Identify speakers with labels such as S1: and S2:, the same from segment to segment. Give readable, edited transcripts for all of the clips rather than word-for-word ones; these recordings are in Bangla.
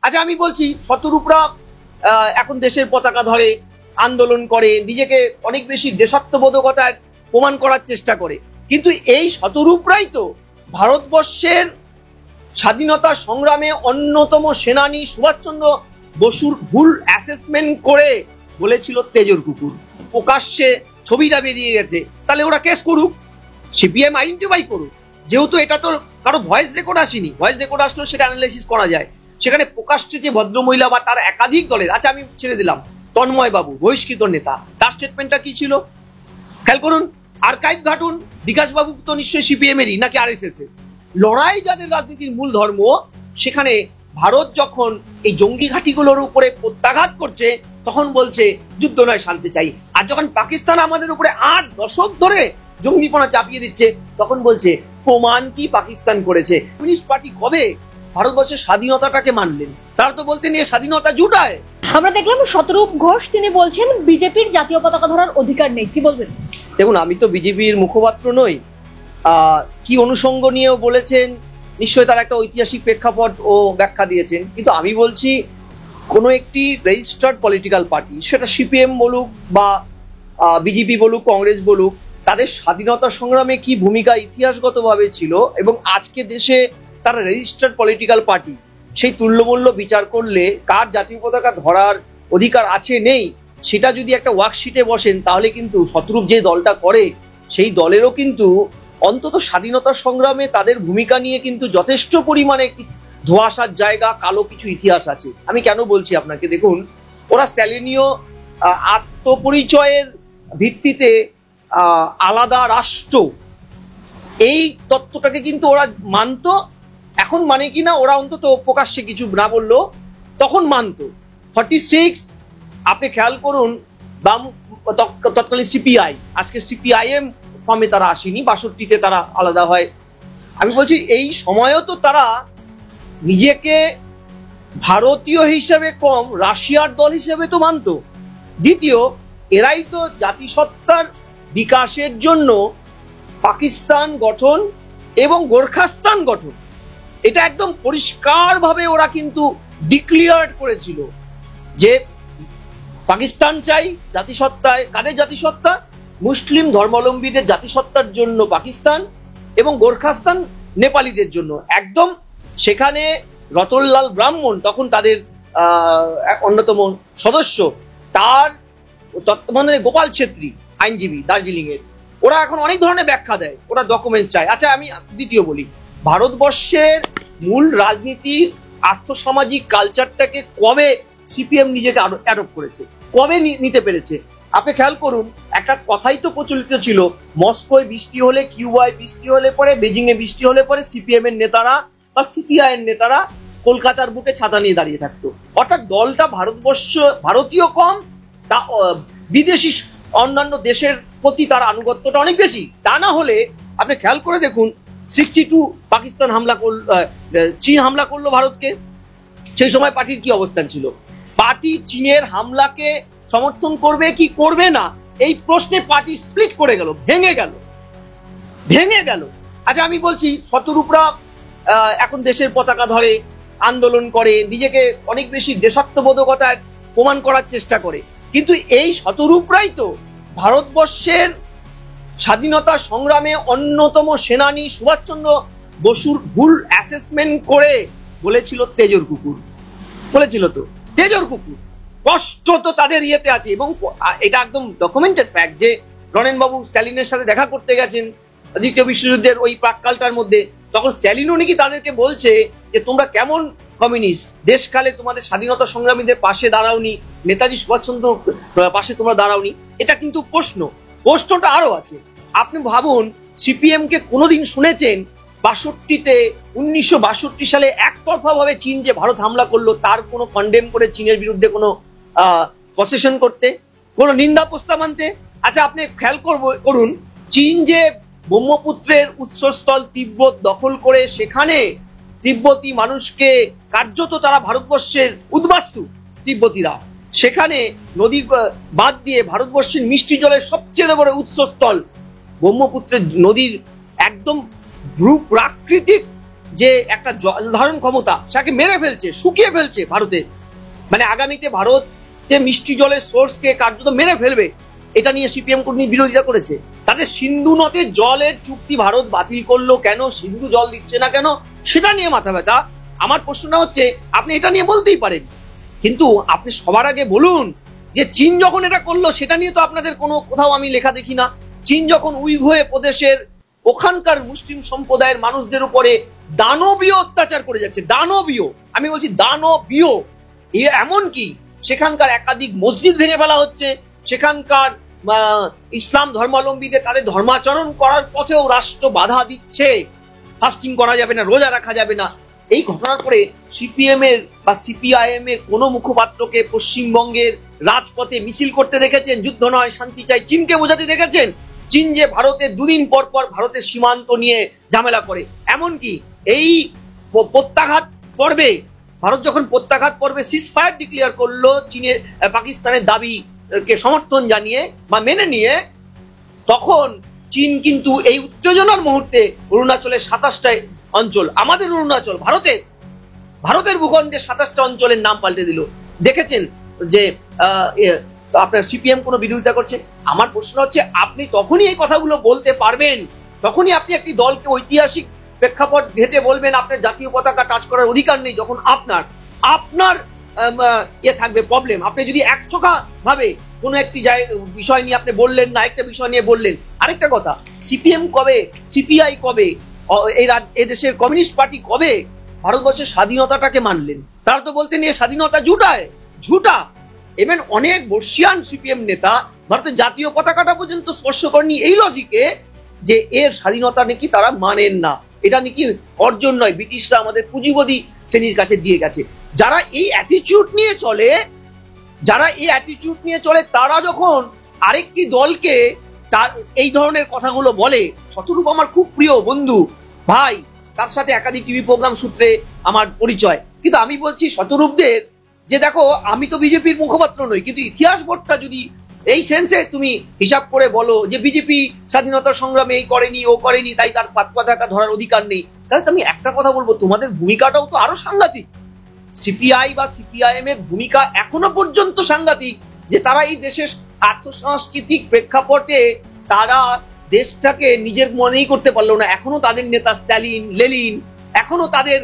S1: আচ্ছা আমি বলছি শতরূপরা এখন দেশের পতাকা ধরে, আন্দোলন করে, নিজেকে অনেক বেশি দেশাত্মবোধকতায় প্রমাণ করার চেষ্টা করে, কিন্তু এই শতরূপরাই তো ভারতবর্ষের স্বাধীনতা সংগ্রামে অন্যতম সেনানী সুভাষচন্দ্র বসুর ভুল অ্যাসেসমেন্ট করে বলেছিল তেজর কুকুর। প্রকাশ্যে ছবিটা বেরিয়ে গেছে, তাহলে ওরা কেস করুক, সিপিএম আইডেন্টিফাই করুক। যেহেতু এটা তো কারো ভয়েস রেকর্ড আসেনি, ভয়েস রেকর্ড আসলেও সেটা অ্যানালাইসিস করা যায়। সেখানে প্রকাশ্যে যে ভদ্রমহিলা বা তার একাধিক দলের, আচ্ছা আমি ছেড়ে দিলাম তন্ময় বাবু বহিষ্কৃত নেতা, তার স্টেটমেন্টটা কি ছিল খেয়াল করুন, আর্কাইভ ঘাটুন। বিকাশ বাবু তো নিশ্চয়ই সিপিএম এরই নাকি আরএসএস এর। লড়াই যাদের রাজনীতির মূল ধর্ম, সেখানে ভারত যখন এই জঙ্গি ঘাঁটিগুলোর উপরে প্রত্যাঘাত করছে তখন বলছে যুদ্ধ নয় শান্তি চাই, আর যখন পাকিস্তান আমাদের উপরে 8 দশক ধরে জঙ্গিপনা চাপিয়ে দিচ্ছে তখন বলছে প্রমাণ কি পাকিস্তান করেছে। কমিউনিস্ট পার্টি কবে ভারতবর্ষের স্বাধীনতাটাকে মানলেন? তারা তো বলতে নিয়ে স্বাধীনতা জুটায়।
S2: আমরা দেখলাম শতরূপ ঘোষ তিনি বলছেন বিজেপির জাতীয় পতাকা ধরার অধিকার নেই, কি বলবেন?
S1: দেখুন, আমি তো বিজেপির মুখপাত্র নই, কি অনুষঙ্গ নিয়েও বলেছেন নিশ্চয়ই তার একটা ঐতিহাসিক প্রেক্ষাপট ও ব্যাখ্যা দিয়েছেন, কিন্তু আমি বলছি কোনো একটি রেজিস্টার্ড পলিটিক্যাল পার্টি, সেটা সিপিএম বলুক বা বিজেপি বলুক কংগ্রেস বলুক, তাদের স্বাধীনতা সংগ্রামে কি ভূমিকা ইতিহাসগতভাবে ছিল এবং আজকে দেশে তারা রেজিস্টার্ড পলিটিক্যাল পার্টি, সেই তুল্যমূল্য বিচার করলে কার জাতীয় পতাকা ধরার অধিকার আছে নেই সেটা যদি একটা ওয়ার্কশিটে বসেন, তাহলে কিন্তু শতরূপ যে দলটা করে সেই দলেরও কিন্তু অন্তত স্বাধীনতা সংগ্রামে তাদের ভূমিকা নিয়ে কিন্তু যথেষ্ট পরিমাণে একটি ধোঁয়াশার জায়গা, কালো কিছু ইতিহাস আছে। আমি কেন বলছি আপনাকে, দেখুন ওরা স্ট্যালিনীয় আত্মপরিচয়ের ভিত্তিতে আলাদা রাষ্ট্র, এই তত্ত্বটাকে কিন্তু ওরা মানত। এখন মানে কিনা ওরা অন্তত প্রকাশ্যে কিছু না বললো, তখন মানত। 46 আপনি খেয়াল করুন, বাম তৎকালীন সিপিআই, আজকে সিপিআইএম ফর্মে তারা আসেনি, 62-তে তারা আলাদা হয়। আমি বলছি এই সময়ও তো তারা নিজেকে ভারতীয় হিসেবে কম রাশিয়ার দল হিসেবে তো মানত। দ্বিতীয়, এরাই তো জাতিসত্তার বিকাশের জন্য পাকিস্তান গঠন এবং গোর্খাস্তান গঠন, এটা একদম পরিষ্কারভাবে ওরা কিন্তু ডিক্লিয়ার করেছিল যে পাকিস্তান চাই জাতিসত্তায়। কাদের জাতিসত্তা? মুসলিম ধর্মাবলম্বীদের জাতিসত্তার জন্য পাকিস্তান, এবং গোর্খাস্তান নেপালিদের জন্য। একদম সেখানে রতনলাল ব্রাহ্মণ তখন তাদের অন্যতম সদস্য, তার তত্ত্বাবধানে গোপাল ছেত্রী আইনজীবী দার্জিলিং এর, ওরা এখন অনেক ধরনের ব্যাখ্যা দেয়, ওরা ডকুমেন্ট চায়। আচ্ছা আমি দ্বিতীয় বলি, ভারতবর্ষের মূল রাজনীতির আর্থসামাজিক কালচারটাকে কবে সিপিএম নিজেকে অ্যাডপ্ট করেছে, কবে নিতে পেরেছে? আপনি খেয়াল করুন, একটা কথাই তো প্রচলিত ছিল, মস্কোয় বৃষ্টি হলে, কিউবায় বৃষ্টি হলে পরে, বেজিং এ বৃষ্টি হলে পরে সিপিএম এর নেতারা বা সিপিআই এর নেতারা কলকাতার বুকে ছাতা নিয়ে দাঁড়িয়ে থাকতো। অর্থাৎ দলটা ভারতীয় কম, তা বিদেশি অন্যান্য দেশের প্রতি তার আনুগত্যটা অনেক বেশি। তা না হলে আপনি খেয়াল করে দেখুন, 62 পাকিস্তান হামলা করল, চীন হামলা করলো ভারতকে, সেই সময় পার্টির কি অবস্থান ছিল? পার্টি চীনের হামলাকে সমর্থন করবে কি করবে না, এই প্রশ্নে পার্টি স্প্লিট করে গেল, ভেঙে গেল। আচ্ছা আমি বলছি শতরূপরা এখন দেশের পতাকা ধরে, আন্দোলন করে, নিজেকে অনেক বেশি দেশাত্মবোধকতায় প্রমাণ করার চেষ্টা করে, কিন্তু এই শতরূপরাই তো ভারতবর্ষের স্বাধীনতা সংগ্রামে অন্যতম সেনানী সুভাষচন্দ্র বসুর ভুল অ্যাসেসমেন্ট করে বলেছিল তেজর কুকুর, বলেছিল তো তেজর কুকুর। কষ্ট তো তাদের ইয়েতে আছে, এবং এটা একদম ডকুমেন্টেড ফ্যাক্ট যে রনেন বাবু স্ট্যালিনের সাথে দেখা করতে গেছেন দ্বিতীয় বিশ্বযুদ্ধের ওই প্রাককালটার মধ্যে, তখন স্ট্যালিনও নাকি তাদেরকে বলছে যে তোমরা কেমন কমিউনিস্ট, দেশকালে তোমাদের স্বাধীনতা সংগ্রামীদের পাশে দাঁড়াওনি, নেতাজি সুভাষচন্দ্র পাশে তোমরা দাঁড়াওনি। এটা কিন্তু প্রশ্নটা আরো আছে। আপনি ভাবুন, সিপিএম কে কোনোদিন শুনেছেন 1962 সালে একতরফা ভাবে চীন যে ভারত হামলা করলো তার কোনো কন্ডেম করে চীনের বিরুদ্ধে কোনো প্রসেশন করতে, কোনো নিন্দা প্রস্তাব আনতে? আচ্ছা আপনি খেয়াল করুন, চীন যে ব্রহ্মপুত্রের উৎসস্থল তিব্বত দখল করে সেখানে তিব্বতী মানুষকে কার্যত তারা ভারতবর্ষের উদ্বাস্তু তিব্বতীরা, সেখানে নদী বাদ দিয়ে ভারতবর্ষের মিষ্টি জলের সবচেয়ে বড় উৎসস্থল ব্রহ্মপুত্রের নদীর একদম ভূপ্রাকৃতিক যে একটা জল ধারণ ক্ষমতা সেটাকে মেরে ফেলছে, শুকিয়ে ফেলছে ভারতে, মানে আগামীতে ভারতে মিষ্টি জলের সোর্সকে কার্যত মেরে ফেলবে, এটা নিয়ে সিপিএম কর্মী বিরোধিতা করেছে। তাদের সিন্ধু নদে জলের চুক্তি ভারত বাতিল করলো কেন, সিন্ধু জল দিচ্ছে না কেন, সেটা নিয়ে মাথা ব্যথা। আমার প্রশ্নটা হচ্ছে, আপনি এটা নিয়ে বলতেই পারেন, কিন্তু আপনি সবার আগে বলুন যে চীন যখন এটা করলো সেটা নিয়ে তো আপনাদের কোনো কোথাও আমি লেখা দেখি না। চীন যখন উইঘুরে প্রদেশের ওখানকার মুসলিম সম্প্রদায়ের মানুষদের উপরে দানবীয় অত্যাচার করে যাচ্ছে, দানবীয়, আমি বলছি দানবীয়, এমন কি সেখানকার একাধিক মসজিদ ভেঙে ফেলা হচ্ছে, সেখানকার ইসলাম ধর্মাবলম্বীদের তাদের ধর্মাচরণ করার পথেও রাষ্ট্র বাধা দিচ্ছে, ফাস্টিং করা যাবে না, রোজা রাখা যাবে না। এই ঘটনার পরে সিপিএম এর বা সিপিআইএম এর কোন মুখপাত্রকে পশ্চিমবঙ্গের রাজপথে মিছিল করতে দেখেছেন? যুদ্ধ নয় শান্তি চাই, চীনকে বোঝাতে দেখেছেন? চীন যে ভারতের দুদিন পর পর ভারতের সীমান্ত নিয়ে ঝামেলা করে, এমনকি এই প্রত্যাঘাত পর্বে ভারত যখন প্রত্যাঘাত পর্বে সিজফায়ার ডিক্লেয়ার করলো চীনের পাকিস্তানের দাবিকে সমর্থন জানিয়ে বা মেনে নিয়ে, তখন চীন কিন্তু এই উত্তেজনার মুহূর্তে অরুণাচলের 27টায় অঞ্চল, আমাদের অরুণাচল ভারতের ভূখণ্ডে 27টা অঞ্চলের নাম পাল্টে দিল। দেখেছেন যে আপনার সিপিএম কোনো বিরোধিতা করছে? আমার প্রশ্ন হচ্ছে, আপনি তখনই এই কথাগুলো বলতে পারবেন, তখনই আপনি একটি দলকে ঐতিহাসিক প্রেক্ষাপট ঘেটে বলবেন আপনার জাতীয় পতাকা টাচ করার অধিকার নেই, যখন আপনার থাকবে প্রবলেম। আপনি যদি একচোখা ভাবে কোনো একটি বিষয় নিয়ে আপনি বললেন না, একটা বিষয় নিয়ে বললেন। আরেকটা কথা, সিপিএম কবে, সিপিআই কবে, এই দেশের কমিউনিস্ট পার্টি কবে ভারতবর্ষের স্বাধীনতাটাকে মানলেন? তারা তো বলতে নিয়ে স্বাধীনতা ঝুটা। এমন অনেক বর্ষিয়ান সিপিএম নেতা ভারতের জাতীয় পতাকাটা পর্যন্ত স্পর্শ করেনি এই লজিকে যে এর স্বাধীনতা নাকি তারা মানেন না, এটা নাকি অর্জন নয়, ব্রিটিশরা আমাদের পুঁজিবাদী শ্রেণীর কাছে দিয়ে গেছে। যারা এই অ্যাটিটিউড নিয়ে চলে, তারা যখন আরেকটি দলকে এই ধরনের কথাগুলো বলে, শতরূপ আমার খুব প্রিয় বন্ধু ভাই, তার সাথে একাধিক টিভি প্রোগ্রাম সূত্রে আমার পরিচয়, কিন্তু আমি বলছি শতরূপদের যে দেখো, আমি তো বিজেপির মুখপাত্র নই, কিন্তু ইতিহাস বোর্ডটা যদি এই সেন্সে তুমি হিসাব করে বলো যে বিজেপি স্বাধীনতা সংগ্রামে এই করেনি ও করেনি তাই তার পতাকা ধরার অধিকার নেই, তাহলে আমি একটা কথা বলবো, তোমাদের ভূমিকাটাও তো আরো সাংঘাতিক। সিপিআই বা সিপিআইএম এর ভূমিকা এখনো পর্যন্ত সাংঘাতিক, যে তারা এই দেশের আর্থসাংস্কৃতিক প্রেক্ষাপটে তারা দেশটাকে নিজের মনেই করতে পারলো না। এখনো তাদের নেতা স্ট্যালিন, লেনিন, এখনো তাদের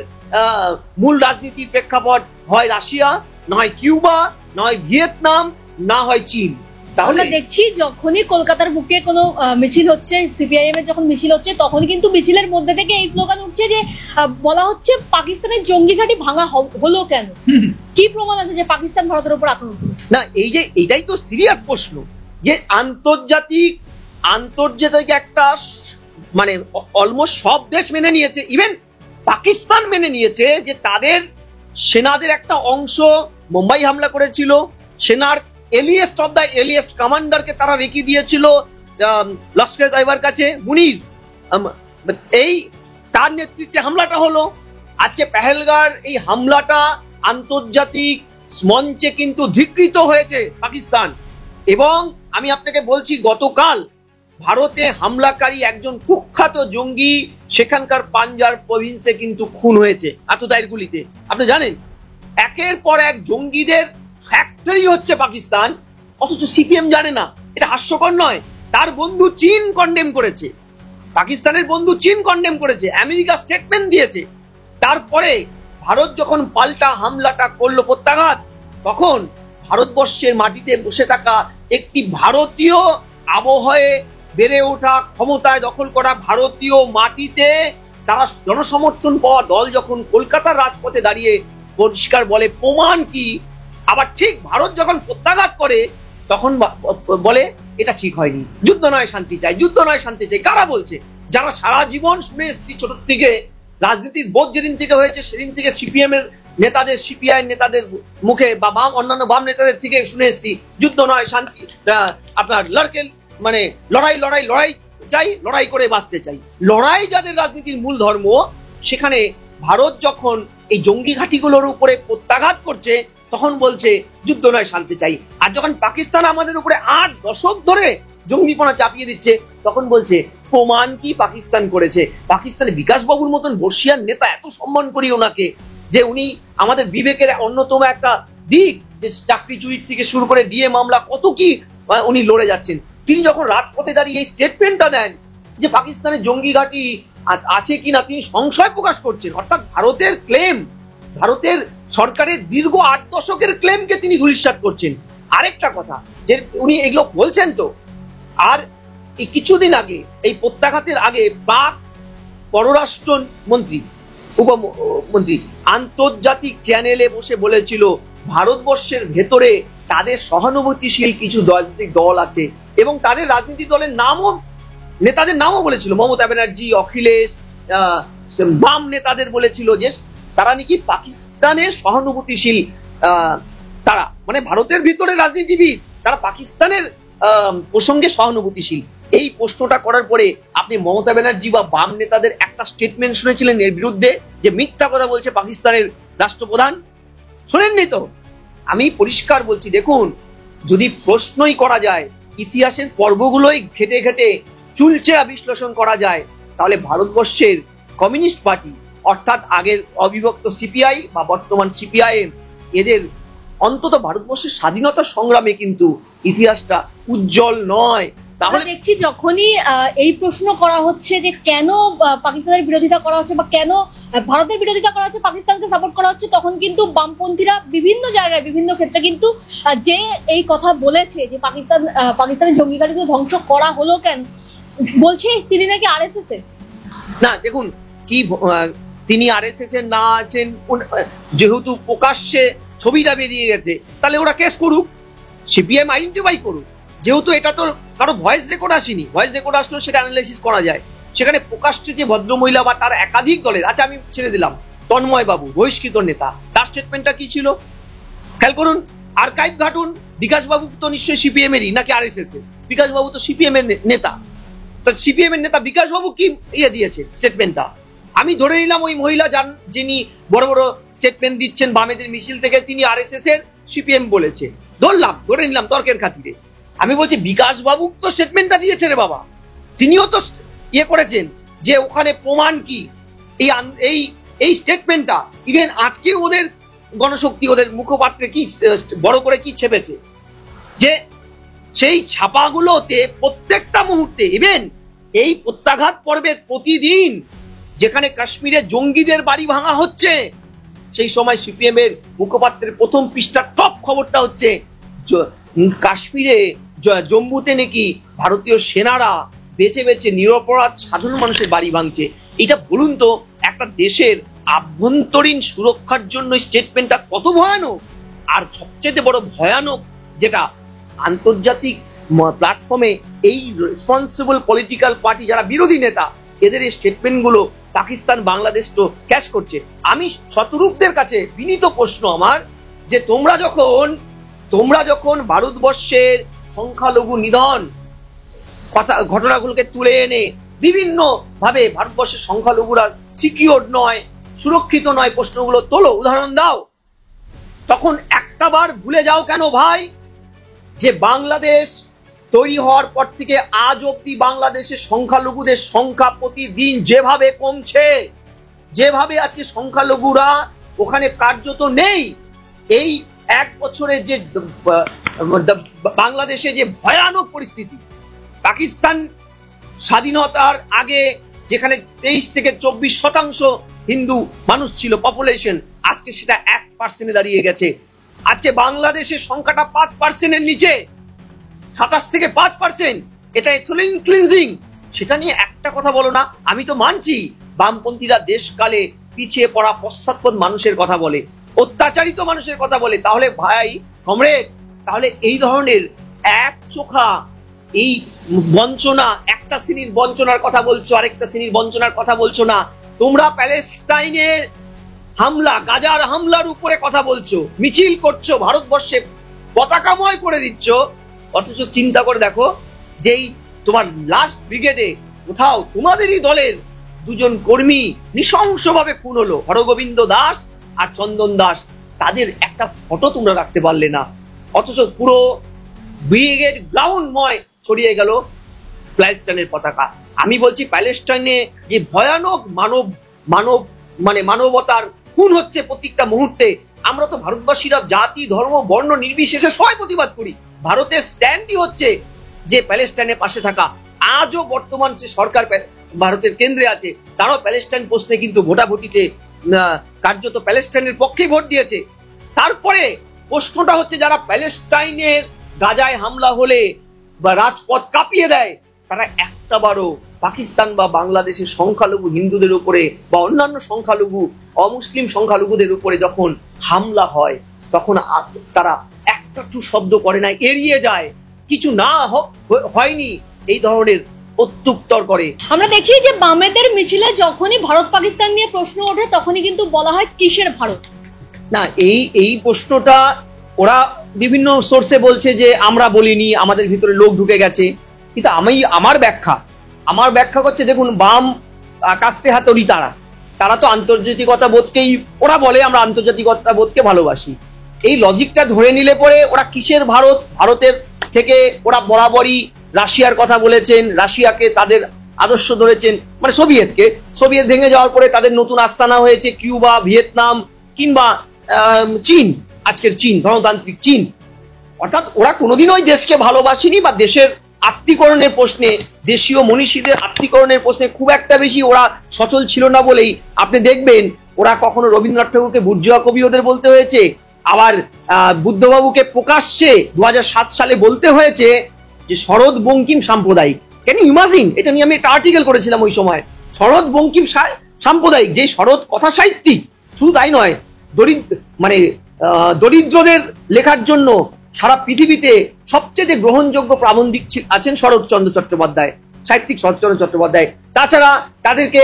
S1: মূল রাজনীতির প্রেক্ষাপট হয় রাশিয়া, নয় কিউবা, নয় ভিয়েতনাম, না হয় চীন।
S2: তাহলে দেখছি যখনই কলকাতার বুকে কোনো মিছিল হচ্ছে, সিপিআইএম এর যখন মিছিল হচ্ছে, তখন কিন্তু মিছিলের মধ্যে থেকে এই স্লোগান উঠছে যে বলা হচ্ছে পাকিস্তানের জঙ্গি ঘাঁটি ভাঙা হলো কেন? কি প্রমাণ আছে যে পাকিস্তান ভারতের উপর আক্রমণ করেছে?
S1: না, এইটাই তো সিরিয়াস প্রশ্ন, যে আন্তর্জাতিক একটা মানে অলমোস্ট সব দেশ মেনে নিয়েছে, ইভেন পাকিস্তান মেনে নিয়েছে যে তাদের সেনাদের একটা অংশ মুম্বাই হামলা করেছিল, সেনার এলিয়েস্ট অফ দ্য এলিয়েস্ট কমান্ডারকে তারা রেখে দিয়েছিল লস্কর তাইবার কাছে, মুনির, এই তার নেতৃত্বে হামলাটা হলো। আজকে পেহেলগাঁর এই হামলাটা আন্তর্জাতিক মঞ্চে কিন্তু ধিকৃত হয়েছে পাকিস্তান। এবং আমি আপনাকে বলছি, গতকাল ভারতে হামলাকারী একজন কুখ্যাত জঙ্গি সেখানকার পাঞ্জাব প্রভিন্সে কিন্তু খুন হয়েছে আততায়ীর গুলিতে। আপনি জানেন, একের পর এক জঙ্গিদের ফ্যাক্টরি হচ্ছে পাকিস্তান, অথচ সিপিএম জানে না। এটা হাস্যকর নয়? তার বন্ধু চীন কন্ডেম করেছে, পাকিস্তানের বন্ধু চীন কন্ডেম করেছে, আমেরিকা স্টেটমেন্ট দিয়েছে। তারপরে ভারত যখন পাল্টা হামলাটা করলো প্রত্যাঘাত, তখন ভারতবর্ষের মাটিতে বসে থাকা একটি ভারতীয় আবহাওয়ায় বেড়ে ওঠা, ক্ষমতায় দখল করা ভারতীয় মাটিতে তারা জনসমর্থন পাওয়া দল যখন কলকাতার রাজপথে দাঁড়িয়ে পরিষ্কার বলে প্রমাণ কি, আবার ঠিক ভারত যখন প্রত্যাঘাত করে তখন বলে এটা ঠিক হয়নি, যুদ্ধ নয় শান্তি চাই, যুদ্ধ নয় শান্তি চাই। কারা বলছে? যারা সারা জীবন শুনে এসেছি ছোট থেকে, রাজনীতির বোধ যেদিন থেকে হয়েছে সেদিন থেকে সিপিএম এর নেতাদের, সিপিআই নেতাদের মুখে বা অন্যান্য বাম নেতাদের থেকে শুনে এসেছি যুদ্ধ নয় শান্তি, আপনার মানে লড়াই চাই, লড়াই করে বাঁচতে চাই। লড়াই যাদের রাজনীতির মূল ধর্ম, সেখানে ভারত যখন এই জঙ্গি ঘাঁটিগুলোর উপরে প্রত্যাঘাত করছে তখন বলছে যুদ্ধ নয় শান্তি চাই। আর যখন পাকিস্তান আমাদের উপরে 8 দশক ধরে জঙ্গিপনা চাপিয়ে দিচ্ছে, তখন বলছে প্রমাণ কি পাকিস্তান করেছে। পাকিস্তানে বিকাশ বাবুর মতন বর্ষিয়ান নেতা, এত সম্মান করি ওনাকে, যে উনি আমাদের বিবেকের অন্যতম একটা দিক, যে চাকরি চুরির থেকে শুরু করে ডিএ মামলা কত কি উনি লড়ে যাচ্ছেন। তিনি যখন রাজপথে দাঁড়িয়ে এই স্টেটমেন্টটা দেন যে পাকিস্তানের জঙ্গি ঘাঁটি আছে কিনা তিনি সংশয় প্রকাশ করছেন, অর্থাৎ ভারতের ক্লেম, ভারতের সরকারের দীর্ঘ 8 দশকের ক্লেমকে তিনি ধূলিসাৎ করছেন। আরেকটা কথা, যে উনি এগুলো বলছেন তো, আর এই কিছুদিন আগে, এই প্রত্যাঘাতের আগে পাক পররাষ্ট্র মন্ত্রী, উপমন্ত্রী আন্তর্জাতিক চ্যানেলে বসে বলেছিল ভারতবর্ষের ভেতরে তাদের সহানুভূতিশীল কিছু রাজনৈতিক দল আছে, এবং তাদের রাজনীতি দলের নামও, নেতাদের নামও বলেছিল, মমতা ব্যানার্জি, অখিলেশ, বাম নেতাদের বলেছিল যে তারা নাকি পাকিস্তানের সহানুভূতিশীল, তারা মানে ভারতের ভিতরে রাজনীতিবিদ, তারা পাকিস্তানের প্রসঙ্গে সহানুভূতিশীল। এই প্রশ্নটা করার পরে আপনি মমতা ব্যানার্জি বা বাম নেতাদের একটা স্টেটমেন্ট শুনেছিলেন এর বিরুদ্ধে, যে মিথ্যা কথা বলছে পাকিস্তানের রাষ্ট্রপ্রধান? শোনেননি তো? আমি পরিষ্কার বলছি, দেখুন, যদি প্রশ্নই করা যায়, ইতিহাসের পর্বগুলোই ঘেটে ঘেটে চুলচেরা বিশ্লেষণ করা যায়, তাহলে ভারতবর্ষের কমিউনিস্ট পার্টি, অর্থাৎ আগের অবিভক্ত সিপিআই বা বর্তমান সিপিআইএম, এদের অন্তত ভারতবর্ষের স্বাধীনতা সংগ্রামে কিন্তু ইতিহাসটা উজ্জ্বল নয়।
S2: তাহলে দেখছি যখনই এই প্রশ্ন করা হচ্ছে যে কেন পাকিস্তানের বিরোধিতা করা হচ্ছে বা কেন ভারতের বিরোধিতা করা হচ্ছে, পাকিস্তানকে সাপোর্ট করা হচ্ছে, তখন কিন্তু বামপন্থীরা বিভিন্ন জায়গায় বিভিন্ন ক্ষেত্রে কিন্তু যে এই কথা বলেছে যে পাকিস্তানের জঙ্গি ঘাঁটি ধ্বংস করা হলো কেন, বলছে তিনি নাকি আরএসএস এর।
S1: না, দেখুন, কি তিনি আরএসএস এর না আছেন, যেহেতু প্রকাশ্যে ছবিটা বেরিয়ে গেছে, তাহলে ওরা কেস করুক, সিপিএম আইডেন্টিফাই করুক। যেহেতু এটা তো কারো ভয়েস রেকর্ড আসেনি, ভয়েস রেকর্ড আসলেও সেটা অ্যানালাইসিস করা যায়। সেখানে প্রকাশ্যে যে ভদ্রমহিলা বা তার একাধিক দলের, আচ্ছা আমি ছেড়ে দিলাম তন্ময় বাবু, বহিষ্কৃত নেতা, তার স্টেটমেন্টটা কি ছিল খেয়াল করুন, আর্কাইভ ঘাটুন। বিকাশ বাবু তো নিশ্চয়ই সিপিএম এরই নাকি আরএসএস এর? বিকাশ বাবু তো সিপিএম এর নেতা, তো সিপিএম এর নেতা বিকাশ বাবু কি দিয়েছে স্টেটমেন্টটা? আমি ধরে নিলাম ওই মহিলা যিনি বড় বড় স্টেটমেন্ট দিচ্ছেন বামেদের মিছিল থেকে, তিনি আরএসএস এর সিপিএম বলেছে, ধরে নিলাম তর্কের খাতিরে। আমি বলছি বিকাশ বাবু তো স্টেটমেন্টটা দিয়েছে রে বাবা, তিনিও তো করেছেন যে ওখানে প্রমাণ কি, এই স্টেটমেন্টটা ইভেন আজকে ওদের গণশক্তি, ওদের মুখপাত্রে কি বড় করে কি ছেপেছে, যে সেই ছাপাগুলোতে প্রত্যেকটা মুহূর্তে, ইভেন এই প্রত্যাঘাত পর্বের প্রতিদিন যেখানে কাশ্মীরে জঙ্গিদের বাড়ি ভাঙা হচ্ছে, সেই সময় সিপিএম এর মুখপাত্রের প্রথম পৃষ্ঠার টপ খবরটা হচ্ছে কাশ্মীরে জম্মুতে নাকি ভারতীয় সেনারা বেছে বেছে নিরপরাধ সাধারণ মানুষের বাড়ি ভাঙছে। এটা বলুন তো, একটা দেশের আভ্যন্তরীণ সুরক্ষার জন্য স্টেটমেন্টটা কত ভয়ানক। আর সবচেয়ে বড় ভয়ানক যেটা, আন্তর্জাতিক প্ল্যাটফর্মে এই রেসপন্সিবল পলিটিক্যাল পার্টি যারা বিরোধী নেতা, এদের এই স্টেটমেন্ট গুলো পাকিস্তান বাংলাদেশ তো ক্যাশ করছে। আমি শতরূপদের কাছে বিনীত প্রশ্ন আমার, যে তোমরা যখন ভারতবর্ষের সংখ্যালঘু নিধন ঘটনাগুলোকে তুলে এনে বিভিন্ন ভাবে ভারতবর্ষের সংখ্যালঘুরা সিকিউর নয়, সুরক্ষিত নয় প্রশ্নগুলো তোলো, উদাহরণ দাও, তখন একটা বার ভুলে যাও কেন ভাই, যে বাংলাদেশ তৈরি হওয়ার পর থেকে আজ অব্দি বাংলাদেশের সংখ্যালঘুদের সংখ্যা প্রতিদিন যেভাবে কমছে, যেভাবে আজকে সংখ্যালঘুরা ওখানে কার্যত নেই, এই 1 বছরের যে বাংলাদেশে যে ভয়ানক পরিস্থিতি, পাকিস্তান স্বাধীনতার আগে যেখানে 23 থেকে 24% হিন্দু মানুষ ছিল পপুলেশন, আজকে সেটা 1% দাঁড়িয়ে গেছে। আজকে বাংলাদেশের সংখ্যাটা 5%-এর নিচে, 27 থেকে 5%। এটা এথনিক ক্লিনজিং, সেটা নিয়ে একটা কথা বলো না। আমি তো মানছি বামপন্থীরা দেশকালে পিছিয়ে পড়া পশ্চাৎপদ মানুষের কথা বলে, অত্যাচারিত মানুষের কথা বলে, তাহলে ভাই কমরেড, তাহলে এই ধরনের এক চোখা এই বঞ্চনা, একটা শ্রেণীর বঞ্চনার কথা বলছো, আরেকটা শ্রেণীর বঞ্চনার কথা বলছো না। তোমরা প্যালেস্টাইনের হামলা, গাজার হামলার উপরে কথা বলছো, মিছিল করছো, ভারতবর্ষে পতাকাময় করে দিচ্ছ, অথচ চিন্তা করে দেখো যেই তোমার লাস্ট ব্রিগেডে কোথাও তোমাদেরই দলের 2 কর্মী নৃশংসভাবে খুন হলো, হরগোবিন্দ দাস আর চন্দন দাস, তাদের একটা ফটো তোমরা রাখতে পারলে না, অথচ পুরো ব্রিগেড গ্রাউন্ডময় ছড়িয়ে গেল প্যালেস্টাইনের পতাকা। আমি বলছি প্যালেস্টাইনে যে ভয়ানক মানব মানবতার খুন হচ্ছে প্রত্যেকটা মুহূর্তে, আমরা তো ভারতবাসীরা জাতি ধর্ম বর্ণ নির্বিশেষে সবাই প্রতিবাদ করি। ভারতের স্ট্যান্ডই হচ্ছে যে প্যালেস্টাইনের পাশে থাকা। আজও বর্তমান যে সরকার ভারতের কেন্দ্রে আছে তারাও প্যালেস্টাইন প্রশ্নে কিন্তু ভোটাভুটিতে কার্যত প্যালেস্টাইনের পক্ষে ভোট দিয়েছে। তারপরে প্রশ্নটা হচ্ছে যারা প্যালেস্টাইনের গাজায় হামলা হলে বা রাজপথ কাঁপিয়ে দেয় তারা একটাবারও পাকিস্তান বা বাংলাদেশের সংখ্যালঘু হিন্দুদের উপরে বা অন্যান্য সংখ্যালঘু অমুসলিম সংখ্যালঘুদের উপরে যখন হামলা হয় তখন তারা একটা শব্দ করে না, এড়িয়ে যায়, কিছু না হয়নি এই ধরনের প্রত্যুত্তর করে।
S2: আমরা দেখছি যে বামেদের মিছিলে যখনই ভারত পাকিস্তান নিয়ে প্রশ্ন ওঠে তখনই কিন্তু বলা হয় কিসের ভারত।
S1: না, এই প্রশ্নটা ওরা বিভিন্ন সোর্সে বলছে যে আমরা বলিনি, আমাদের ভিতরে লোক ঢুকে গেছে। কিন্তু আমার ব্যাখ্যা করছে, দেখুন বাম কাস্তে হাতড়ি তারা তো আন্তর্জাতিকতা বোধকেই ওরা বলে আমরা আন্তর্জাতিকতা বোধকে ভালোবাসি। এই লজিকটা ধরে নিলে পরে ওরা কিসের ভারতের থেকে ওরা বরাবরই রাশিয়ার কথা বলেছেন, রাশিয়াকে তাদের আদর্শ ধরেছেন, মানে সোভিয়েত ভেঙে যাওয়ার পরে তাদের নতুন আস্তানা হয়েছে কিউবা, ভিয়েতনাম কিংবা চীন, আজকের চীন, গণতান্ত্রিক চীন। অর্থাৎ ওরা কোনোদিন ওই দেশকে ভালোবাসেনি বা দেশের আত্মীকরণের প্রশ্নে, দেশীয় মনীষীদের আত্মীকরণের প্রশ্নে খুব একটা বেশি ওরা সচল ছিল না বলেই আপনি দেখবেন ওরা কখনো রবীন্দ্রনাথ ঠাকুরকে বুর্জোয়া কবি ওদের বলতে হয়েছে, আবার বুদ্ধবাবুকে প্রকাশ্যে 2007 সালে বলতে হয়েছে যে শরৎ বঙ্কিম সাম্প্রদায়িক। Can you imagine? এটা নিয়ে আমি একটা আর্টিকেল করেছিলাম ওই সময়। শরৎ বঙ্কিম সাম্প্রদায়িক, যে শরৎ কথা সাহিত্যিক, শুধু তাই নয়, দরিদ্রদের লেখার জন্য সারা পৃথিবীতে সবচেয়ে গ্রহণযোগ্য প্রাবন্ধিক আছেন শরৎচন্দ্র চট্টোপাধ্যায়, সাহিত্যিক শরৎচন্দ্র চট্টোপাধ্যায়। তাছাড়া তাদেরকে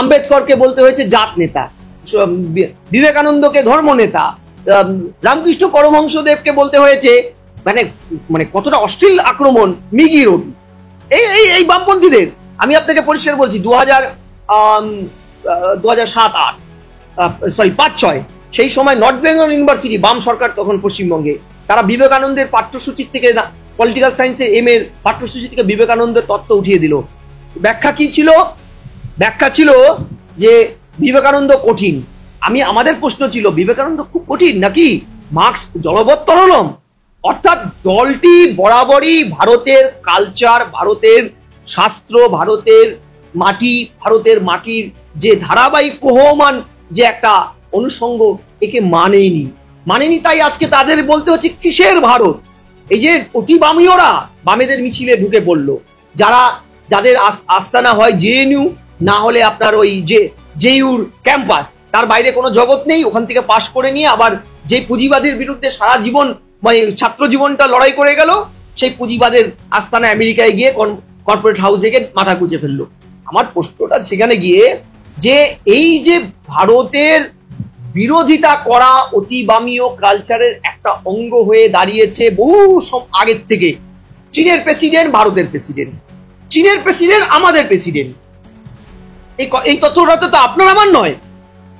S1: আম্বেদকরকে বলতে হয়েছে জাত নেতা, বিবেকানন্দকে ধর্ম নেতা, রামকৃষ্ণ পরমহংসদেবকে বলতে হয়েছে মানে কতটা অশ্লীল আক্রমণ, মিগি রবি। এই বামপন্থীদের আমি আপনাকে পরিষ্কার বলছি, 2005-06 সেই সময় নর্থ বেঙ্গল ইউনিভার্সিটি, বাম সরকার তখন পশ্চিমবঙ্গে, তারা বিবেকানন্দের পাঠ্যসূচির থেকে, পলিটিক্যাল সায়েন্সের এম.এ পাঠ্যসূচি থেকে বিবেকানন্দের তত্ত্ব উঠিয়ে দিল। ব্যাখ্যা কি ছিল? ব্যাখ্যা ছিল যে বিবেকানন্দ কঠিন। আমাদের প্রশ্ন ছিল বিবেকানন্দ খুব কঠিন নাকি মার্কস জলবৎতরলম? অর্থাৎ দলটি বরাবরই ভারতের কালচার, ভারতের শাস্ত্র, ভারতের মাটির যে ধারাবাহিক প্রবহমান যে একটা অনুষঙ্গ, একে মানেনি। তাই আজকে তাদের বলতে হচ্ছে কিসের ভারত। এই যে অতি বামীয়রা বামেদের মিছিলে ঢুকে পড়লো, যাদের আস্তানা হয় জেএনইউ, না হলে আপনার ওই জেইউর ক্যাম্পাস, তার বাইরে কোনো জগৎ নেই। ওখান থেকে পাশ করে নিয়ে আবার যে পুঁজিবাদের বিরুদ্ধে সারা জীবন ছাত্র জীবনটা লড়াই করে গেল, সেই পুঁজিবাদের আস্তানা আমেরিকায় গিয়ে কর্পোরেট হাউসে গিয়ে মাথা গুঁজে ফেললো। আমার প্রশ্নটা সেখানে গিয়ে যে এই যে ভারতের বিরোধিতা করা অতি বামীয় কালচারের একটা অঙ্গ হয়ে দাঁড়িয়েছে বহু আগের থেকে। চীনের প্রেসিডেন্ট ভারতের প্রেসিডেন্ট, চীনের প্রেসিডেন্ট আমাদের প্রেসিডেন্ট। এই তথ্যটা তো আপনার আমার নয়,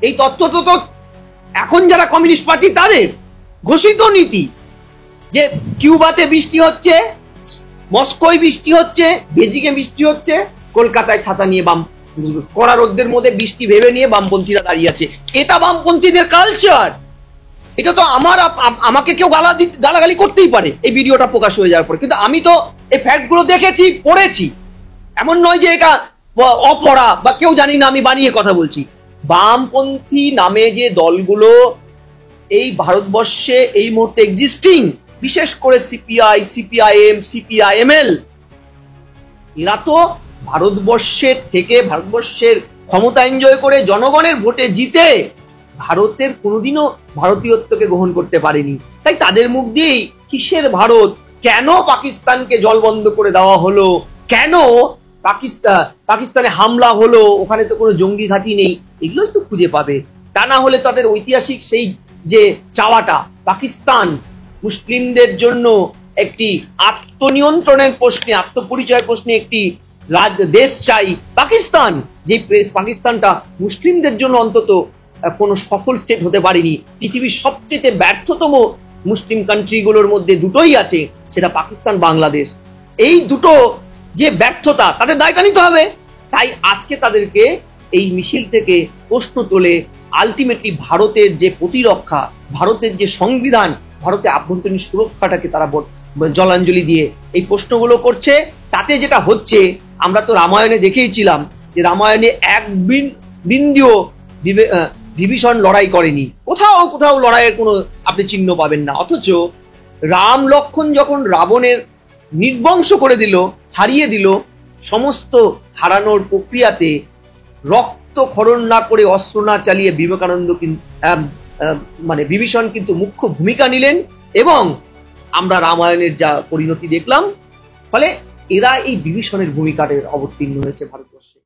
S1: এই তথ্য তো এখন যারা কমিউনিস্ট পার্টি তাদের ঘোষিত নীতি, যে কিউবাতে বৃষ্টি হচ্ছে, মস্কোয় বৃষ্টি হচ্ছে, বেজিংয়ে বৃষ্টি হচ্ছে, কলকাতায় ছাতা নিয়ে কড়া রোদ্দের মধ্যে বৃষ্টি ভেবে নিয়ে বামপন্থীরা দাঁড়িয়ে আছে। এটা বামপন্থীদের কালচার। এটা তো আমাকে কেউ গালাগালি করতেই পারে এই ভিডিওটা প্রকাশ হয়ে যাওয়ার পরে, কিন্তু আমি তো এই ফ্যাক্টগুলো দেখেছি, পড়েছি। এমন নয় যে এটা অপড়া বা কেউ জানি না আমি বানিয়ে কথা বলছি। বামপন্থী নামে যে দলগুলো এই ভারতবর্ষে এই মুহূর্তে এক্সিস্টিং, বিশেষ করে সিপিআই, সিপিআইএম, সিপিআইএমএল, এরা তো ভারতবর্ষের ক্ষমতা এনজয় করে জনগণের ভোটে জিতে ভারতের কোনোদিনও ভারতীয়ত্বকে গ্রহণ করতে পারেনি। তাই তাদের মুখ দিয়েই কিসের ভারত, কেন পাকিস্তানকে জলবন্ধ করে দেওয়া হলো, কেন পাকিস্তানে হামলা হলো, ওখানে তো কোনো জঙ্গি ঘাঁটি নেই, এগুলোই তো খুঁজে পাবে। তা না হলে তাদের ঐতিহাসিক সেই যে চাওয়াটা, পাকিস্তান মুসলিমদের জন্য একটি আত্মনিয়ন্ত্রণের প্রশ্নে, আত্মপরিচয়ের প্রশ্নে একটি দেশ চাই পাকিস্তান, যে পাকিস্তানটা মুসলিমদের জন্য অন্তত কোনো সফল স্টেট হতে পারেনি। পৃথিবীর সবচেয়ে ব্যর্থতম মুসলিম কান্ট্রিগুলোর মধ্যে দুটোই আছে, সেটা পাকিস্তান, বাংলাদেশ। এই দুটো যে ব্যর্থতা, তাদের দায়টা নিতে হবে। তাই আজকে তাদেরকে এই মিছিল থেকে প্রশ্ন তোলে আলটিমেটলি ভারতের যে প্রতিরক্ষা, ভারতের যে সংবিধান, ভারতের আভ্যন্তরীণ সুরক্ষাটাকে তারা জলাঞ্জলি দিয়ে এই প্রশ্নগুলো করছে। তাতে যেটা হচ্ছে, আমরা তো রামায়ণে দেখেইছিলাম যে রামায়ণে এক বিন্দুও বিভীষণ লড়াই করেনি, কোথাও কোথাও লড়াইয়ের কোনো আপনি চিহ্ন পাবেন না। অথচ রাম লক্ষ্মণ যখন রাবণের নির্বংশ করে দিল, হারিয়ে দিল, সমস্ত হারানোর প্রক্রিয়াতে রক্তক্ষরণ না করে, অস্ত্র না চালিয়ে বিবেকানন্দ মানে বিভীষণ কিন্তু মুখ্য ভূমিকা নিলেন, এবং আমরা রামায়ণের যা পরিণতি দেখলাম। ফলে এরা এই বিভীষণের ভূমিকাটা অবতীর্ণ হয়েছে ভারতবর্ষে।